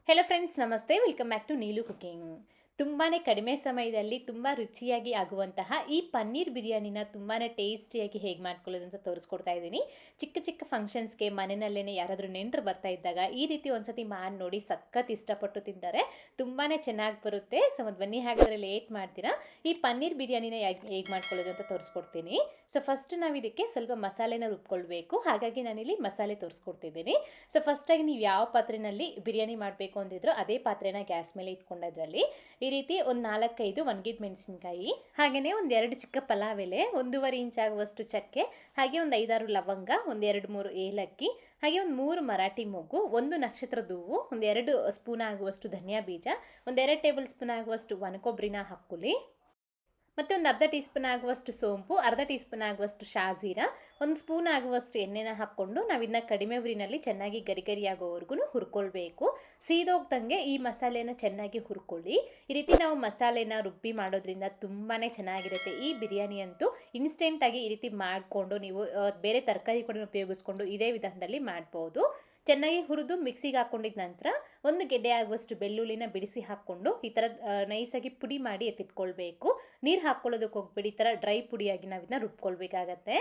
Hello friends, ನಮಸ್ತೆ. Welcome back to Neelu cooking. ತುಂಬಾ ಕಡಿಮೆ ಸಮಯದಲ್ಲಿ ತುಂಬ ರುಚಿಯಾಗಿ ಆಗುವಂತಹ ಈ ಪನ್ನೀರ್ ಬಿರಿಯಾನಿನ ತುಂಬಾ ಟೇಸ್ಟಿಯಾಗಿ ಹೇಗೆ ಮಾಡ್ಕೊಳ್ಳೋದು ಅಂತ ತೋರಿಸ್ಕೊಡ್ತಾ ಇದ್ದೀನಿ. ಚಿಕ್ಕ ಚಿಕ್ಕ ಫಂಕ್ಷನ್ಸ್ಗೆ ಮನೆಯಲ್ಲೇ ಯಾರಾದರೂ ನೆಂಟರು ಬರ್ತಾ ಇದ್ದಾಗ ಈ ರೀತಿ ಒಂದ್ಸತಿ ಮಾಡಿ ನೋಡಿ, ಸಖತ್ ಇಷ್ಟಪಟ್ಟು ತಿಂತಾರೆ. ತುಂಬಾ ಚೆನ್ನಾಗಿ ಬರುತ್ತೆ. ಸೊ ಬನ್ನಿ, ಹಾಗಾದರೆ ಲೇಟ್ ಮಾಡ್ತೀರಾ ಈ ಪನ್ನೀರ್ ಬಿರಿಯಾನಿನ ಹೇಗೆ ಮಾಡ್ಕೊಳ್ಳೋದು ಅಂತ ತೋರಿಸ್ಕೊಡ್ತೀನಿ. ಸೊ ಫಸ್ಟ್ ನಾವು ಇದಕ್ಕೆ ಸ್ವಲ್ಪ ಮಸಾಲೆನ ರುಬ್ಕೊಳ್ಬೇಕು. ಹಾಗಾಗಿ ನಾನಿಲ್ಲಿ ಮಸಾಲೆ ತೋರಿಸ್ಕೊಡ್ತಿದ್ದೀನಿ. ಸೊ ಫಸ್ಟಾಗಿ ನೀವು ಯಾವ ಪಾತ್ರೆಯಲ್ಲಿ ಬಿರಿಯಾನಿ ಮಾಡಬೇಕು ಅಂದಿದ್ರು ಅದೇ ಪಾತ್ರೆನ ಗ್ಯಾಸ್ ಮೇಲೆ ಇಟ್ಕೊಂಡದ್ರಲ್ಲಿ ಈ ರೀತಿ ಒಂದು 4-5 ಒಣಗಿದ ಮೆಣಸಿನ್ಕಾಯಿ, ಹಾಗೆಯೇ ಒಂದು 2 ಚಿಕ್ಕ ಪಲಾವ್ ಎಲೆ, 1.5 ಇಂಚ್ ಆಗುವಷ್ಟು ಚಕ್ಕೆ, ಹಾಗೆ ಒಂದು 5-6 ಲವಂಗ, ಒಂದು 2-3 ಏಲಕ್ಕಿ, ಹಾಗೆ ಒಂದು 3 ಮರಾಠಿ ಮೊಗ್ಗು, 1 ನಕ್ಷತ್ರದ ಹೂವು, ಒಂದು 2 ಸ್ಪೂನ್ ಆಗುವಷ್ಟು ಧನಿಯಾ ಬೀಜ, ಒಂದು 2 ಟೇಬಲ್ ಸ್ಪೂನ್ ಆಗುವಷ್ಟು ಒಣಕೊಬ್ಬರಿನ ಹಾಕ್ಕೊಳ್ಳಿ. ಮತ್ತು ಒಂದು ಅರ್ಧ ಟೀ ಸ್ಪೂನ್ ಆಗುವಷ್ಟು ಸೋಂಪು, ಅರ್ಧ ಟೀ ಸ್ಪೂನ್ ಆಗುವಷ್ಟು ಶಾಜೀರ, ಒಂದು ಸ್ಪೂನ್ ಆಗುವಷ್ಟು ಎಣ್ಣೆನ ಹಾಕ್ಕೊಂಡು ನಾವು ಇದನ್ನ ಕಡಿಮೆ ಉರಿನಲ್ಲಿ ಚೆನ್ನಾಗಿ ಗರಿ ಆಗೋವರೆಗೂ ಹುರ್ಕೊಳ್ಬೇಕು. ಸೀದೋಗ್ದಂಗೆ ಈ ಮಸಾಲೆನ ಚೆನ್ನಾಗಿ ಹುರ್ಕೊಳ್ಳಿ. ಈ ರೀತಿ ನಾವು ಮಸಾಲೆನ ರುಬ್ಬಿ ಮಾಡೋದ್ರಿಂದ ತುಂಬಾ ಚೆನ್ನಾಗಿರುತ್ತೆ. ಈ ಬಿರಿಯಾನಿ ಅಂತೂ ಇನ್ಸ್ಟೆಂಟಾಗಿ ಈ ರೀತಿ ಮಾಡಿಕೊಂಡು ನೀವು ಬೇರೆ ತರಕಾರಿ ಕೂಡ ಉಪಯೋಗಿಸ್ಕೊಂಡು ಇದೇ ವಿಧಾನದಲ್ಲಿ ಮಾಡ್ಬೋದು. ಚೆನ್ನಾಗಿ ಹುರಿದು ಮಿಕ್ಸಿಗೆ ಹಾಕ್ಕೊಂಡಿದ್ದ ನಂತರ ಒಂದು ಗೆಡ್ಡೆ ಆಗುವಷ್ಟು ಬೆಳ್ಳುಳ್ಳಿನ ಬಿಡಿಸಿ ಹಾಕ್ಕೊಂಡು ಈ ಥರ ನೈಸಾಗಿ ಪುಡಿ ಮಾಡಿ ಎತ್ತಿಟ್ಕೊಳ್ಬೇಕು. ನೀರು ಹಾಕ್ಕೊಳ್ಳೋದಕ್ಕೆ ಹೋಗ್ಬಿಡಿ, ಈ ಥರ ಡ್ರೈ ಪುಡಿಯಾಗಿ ನಾವು ಇದನ್ನ ರುಬ್ಕೊಳ್ಬೇಕಾಗತ್ತೆ.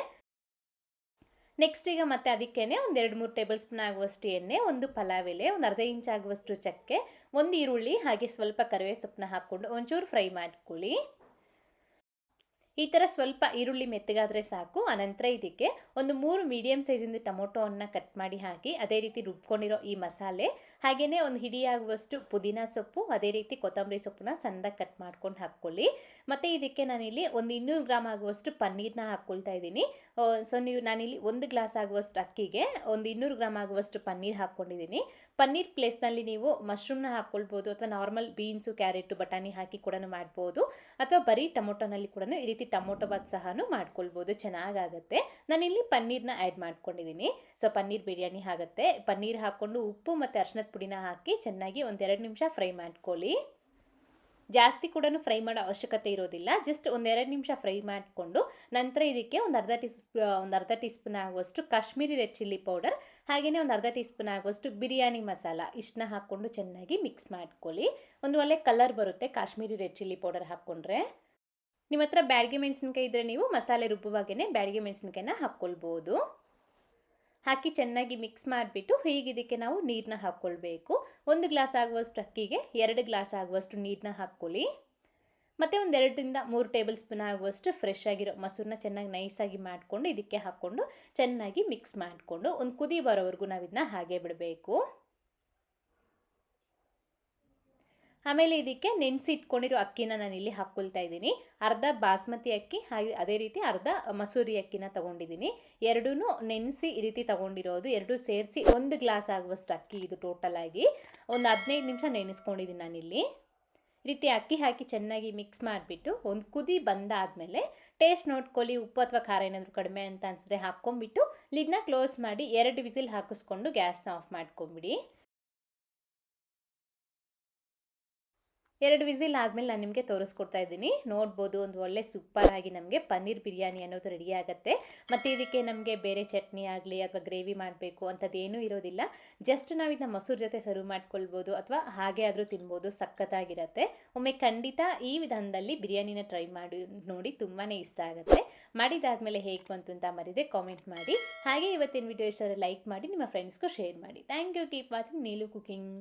ನೆಕ್ಸ್ಟ್ ಈಗ ಮತ್ತೆ ಅದಕ್ಕೇನೆ ಒಂದು 2-3 ಟೇಬಲ್ ಸ್ಪೂನ್ ಆಗುವಷ್ಟು ಎಣ್ಣೆ, ಒಂದು ಪಲಾವ್ ಎಲೆ, ಒಂದು ಅರ್ಧ ಇಂಚ್ ಆಗುವಷ್ಟು ಚಕ್ಕೆ, ಒಂದು ಈರುಳ್ಳಿ, ಹಾಗೆ ಸ್ವಲ್ಪ ಕರಿಬೇವು ಸೊಪ್ಪನ್ನ ಹಾಕ್ಕೊಂಡು ಒಂಚೂರು ಫ್ರೈ ಮಾಡ್ಕೊಳ್ಳಿ. ಈ ಥರ ಸ್ವಲ್ಪ ಈರುಳ್ಳಿ ಮೆತ್ತಗಾದರೆ ಸಾಕು. ಅನಂತರ ಇದಕ್ಕೆ ಒಂದು 3 ಮೀಡಿಯಮ್ ಸೈಜಿಂದು ಟೊಮೊಟೊವನ್ನು ಕಟ್ ಮಾಡಿ ಹಾಕಿ, ಅದೇ ರೀತಿ ರುಬ್ಕೊಂಡಿರೋ ಈ ಮಸಾಲೆ, ಹಾಗೆಯೇ ಒಂದು ಹಿಡಿಯಾಗುವಷ್ಟು ಪುದೀನ ಸೊಪ್ಪು, ಅದೇ ರೀತಿ ಕೊತ್ತಂಬರಿ ಸೊಪ್ಪನ್ನ ಸಣ್ಣದಾಗಿ ಕಟ್ ಮಾಡ್ಕೊಂಡು ಹಾಕ್ಕೊಳ್ಳಿ. ಮತ್ತು ಇದಕ್ಕೆ ನಾನಿಲ್ಲಿ ಒಂದು 200 ಗ್ರಾಮ್ ಆಗುವಷ್ಟು ಪನ್ನೀರನ್ನ ಹಾಕ್ಕೊಳ್ತಾ ಇದ್ದೀನಿ. ಸೊ ನಾನಿಲ್ಲಿ 1 ಗ್ಲಾಸ್ ಆಗುವಷ್ಟು ಅಕ್ಕಿಗೆ ಒಂದು 200 ಗ್ರಾಮ್ ಆಗುವಷ್ಟು ಪನ್ನೀರ್ ಹಾಕ್ಕೊಂಡಿದ್ದೀನಿ. ಪನ್ನೀರ್ ಪ್ಲೇಸ್ನಲ್ಲಿ ನೀವು ಮಶ್ರೂಮ್ನ ಹಾಕ್ಕೊಳ್ಬೋದು, ಅಥವಾ ನಾರ್ಮಲ್ ಬೀನ್ಸು, ಕ್ಯಾರೆಟು, ಬಟಾಣಿ ಹಾಕಿ ಕೂಡ ಮಾಡ್ಬೋದು, ಅಥವಾ ಬರೀ ಟೊಮೊಟೊನಲ್ಲಿ ಕೂಡ ಈ ರೀತಿ ಟೊಮೊಟೊ ಬಾತ್ ಸಹ ಮಾಡ್ಕೊಳ್ಬೋದು, ಚೆನ್ನಾಗಾಗುತ್ತೆ. ನಾನಿಲ್ಲಿ ಪನ್ನೀರ್ನ ಆ್ಯಡ್ ಮಾಡ್ಕೊಂಡಿದ್ದೀನಿ. ಸೊ ಪನ್ನೀರ್ ಬಿರಿಯಾನಿ ಆಗುತ್ತೆ. ಪನ್ನೀರ್ ಹಾಕ್ಕೊಂಡು ಉಪ್ಪು ಮತ್ತು ಅರಿಶಿನದ ಪುಡಿನ ಹಾಕಿ ಚೆನ್ನಾಗಿ ಒಂದು 2 ನಿಮಿಷ ಫ್ರೈ ಮಾಡ್ಕೊಳ್ಳಿ. ಜಾಸ್ತಿ ಕೂಡ ಫ್ರೈ ಮಾಡೋ ಅವಶ್ಯಕತೆ ಇರೋದಿಲ್ಲ. ಜಸ್ಟ್ ಒಂದು 2 ನಿಮಿಷ ಫ್ರೈ ಮಾಡಿಕೊಂಡು ನಂತರ ಇದಕ್ಕೆ ಒಂದು ಅರ್ಧ ಟೀ ಸ್ಪೂನ್ ಆಗುವಷ್ಟು ಕಾಶ್ಮೀರಿ ರೆಡ್ ಚಿಲ್ಲಿ ಪೌಡರ್, ಹಾಗೆಯೇ ಒಂದು ಅರ್ಧ ಟೀ ಸ್ಪೂನ್ ಆಗುವಷ್ಟು ಬಿರಿಯಾನಿ ಮಸಾಲ ಇಷ್ಟನ್ನ ಹಾಕ್ಕೊಂಡು ಚೆನ್ನಾಗಿ ಮಿಕ್ಸ್ ಮಾಡ್ಕೊಳ್ಳಿ. ಒಂದು ಒಳ್ಳೆ ಕಲರ್ ಬರುತ್ತೆ ಕಾಶ್ಮೀರಿ ರೆಡ್ ಚಿಲ್ಲಿ ಪೌಡರ್ ಹಾಕ್ಕೊಂಡ್ರೆ. ನಿಮ್ಮ ಹತ್ರ ಬ್ಯಾಡಗೆ ಮೆಣಸಿನ್ಕಾಯಿ ಇದ್ದರೆ ನೀವು ಮಸಾಲೆ ರುಬ್ಬುವಾಗೇ ಬ್ಯಾಡಗೆ ಮೆಣಸಿನ್ಕಾಯಿನ ಹಾಕ್ಕೊಳ್ಬೋದು. ಹಾಕಿ ಚೆನ್ನಾಗಿ ಮಿಕ್ಸ್ ಮಾಡಿಬಿಟ್ಟು ಹೀಗೆ ಇದಕ್ಕೆ ನಾವು ನೀರನ್ನ ಹಾಕ್ಕೊಳ್ಬೇಕು. 1 ಗ್ಲಾಸ್ ಆಗುವಷ್ಟು ಅಕ್ಕಿಗೆ 2 ಗ್ಲಾಸ್ ಆಗುವಷ್ಟು ನೀರನ್ನ ಹಾಕ್ಕೊಳ್ಳಿ. ಮತ್ತು ಒಂದು 2-3 ಟೇಬಲ್ ಸ್ಪೂನ್ ಆಗುವಷ್ಟು ಫ್ರೆಶ್ ಆಗಿರೋ ಮೊಸರನ್ನ ಚೆನ್ನಾಗಿ ನೈಸಾಗಿ ಮಾಡಿಕೊಂಡು ಇದಕ್ಕೆ ಹಾಕ್ಕೊಂಡು ಚೆನ್ನಾಗಿ ಮಿಕ್ಸ್ ಮಾಡಿಕೊಂಡು ಒಂದು ಕುದಿ ಬರೋವರೆಗೂ ನಾವು ಇದನ್ನ ಹಾಗೆ ಬಿಡಬೇಕು. ಆಮೇಲೆ ಇದಕ್ಕೆ ನೆನೆಸಿ ಇಟ್ಕೊಂಡಿರೋ ಅಕ್ಕಿನ ನಾನಿಲ್ಲಿ ಹಾಕ್ಕೊಳ್ತಾ ಇದ್ದೀನಿ. ಅರ್ಧ ಬಾಸ್ಮತಿ ಅಕ್ಕಿ, ಹಾಗೆ ಅದೇ ರೀತಿ ಅರ್ಧ ಮಸೂರಿ ಅಕ್ಕಿನ ತೊಗೊಂಡಿದ್ದೀನಿ. ಎರಡೂ ನೆನೆಸಿ ಈ ರೀತಿ ತೊಗೊಂಡಿರೋದು, ಎರಡೂ ಸೇರಿಸಿ 1 ಗ್ಲಾಸ್ ಆಗುವಷ್ಟು ಅಕ್ಕಿ ಇದು ಟೋಟಲ್ ಆಗಿ. ಒಂದು 15 ನಿಮಿಷ ನೆನೆಸ್ಕೊಂಡಿದ್ದೀನಿ ನಾನಿಲ್ಲಿ. ಈ ರೀತಿ ಅಕ್ಕಿ ಹಾಕಿ ಚೆನ್ನಾಗಿ ಮಿಕ್ಸ್ ಮಾಡಿಬಿಟ್ಟು ಒಂದು ಕುದಿ ಬಂದಾದಮೇಲೆ ಟೇಸ್ಟ್ ನೋಡ್ಕೊಳ್ಳಿ. ಉಪ್ಪು ಅಥವಾ ಖಾರ ಏನಾದರೂ ಕಡಿಮೆ ಅಂತ ಅನಿಸಿದ್ರೆ ಹಾಕ್ಕೊಂಬಿಟ್ಟು ಲಿಡ್ನ ಕ್ಲೋಸ್ ಮಾಡಿ 2 ವಿಸಿಲ್ ಹಾಕಿಸ್ಕೊಂಡು ಗ್ಯಾಸ್ನ ಆಫ್ ಮಾಡ್ಕೊಂಬಿಡಿ. 2 ವಿಸಿಲ್ ಆದಮೇಲೆ ನಾನು ನಿಮಗೆ ತೋರಿಸ್ಕೊಡ್ತಾ ಇದ್ದೀನಿ. ನೋಡ್ಬೋದು, ಒಂದು ಒಳ್ಳೆ ಸೂಪರಾಗಿ ನಮಗೆ ಪನ್ನೀರ್ ಬಿರಿಯಾನಿ ಅನ್ನೋದು ರೆಡಿ ಆಗುತ್ತೆ. ಮತ್ತು ಇದಕ್ಕೆ ನಮಗೆ ಬೇರೆ ಚಟ್ನಿ ಆಗಲಿ ಅಥವಾ ಗ್ರೇವಿ ಮಾಡಬೇಕು ಅಂಥದ್ದೇನೂ ಇರೋದಿಲ್ಲ. ಜಸ್ಟ್ ನಾವು ಇದನ್ನ ಮೊಸರು ಜೊತೆ ಸರ್ವ್ ಮಾಡ್ಕೊಳ್ಬೋದು, ಅಥವಾ ಹಾಗೆ ಆದರೂ ತಿನ್ಬೋದು. ಸಖತ್ತಾಗಿರುತ್ತೆ. ಒಮ್ಮೆ ಖಂಡಿತ ಈ ವಿಧಾನದಲ್ಲಿ ಬಿರಿಯಾನಿನ ಟ್ರೈ ಮಾಡಿ ನೋಡಿ, ತುಂಬಾ ಇಷ್ಟ ಆಗುತ್ತೆ. ಮಾಡಿದಾದಮೇಲೆ ಹೇಗೆ ಬಂತು ಅಂತ ಮರಿದೆ ಕಾಮೆಂಟ್ ಮಾಡಿ. ಹಾಗೆ ಇವತ್ತಿನ ವಿಡಿಯೋ ಇಷ್ಟ ಲೈಕ್ ಮಾಡಿ, ನಿಮ್ಮ ಫ್ರೆಂಡ್ಸ್ಗೂ ಶೇರ್ ಮಾಡಿ. Thank you. Keep watching Neelu cooking.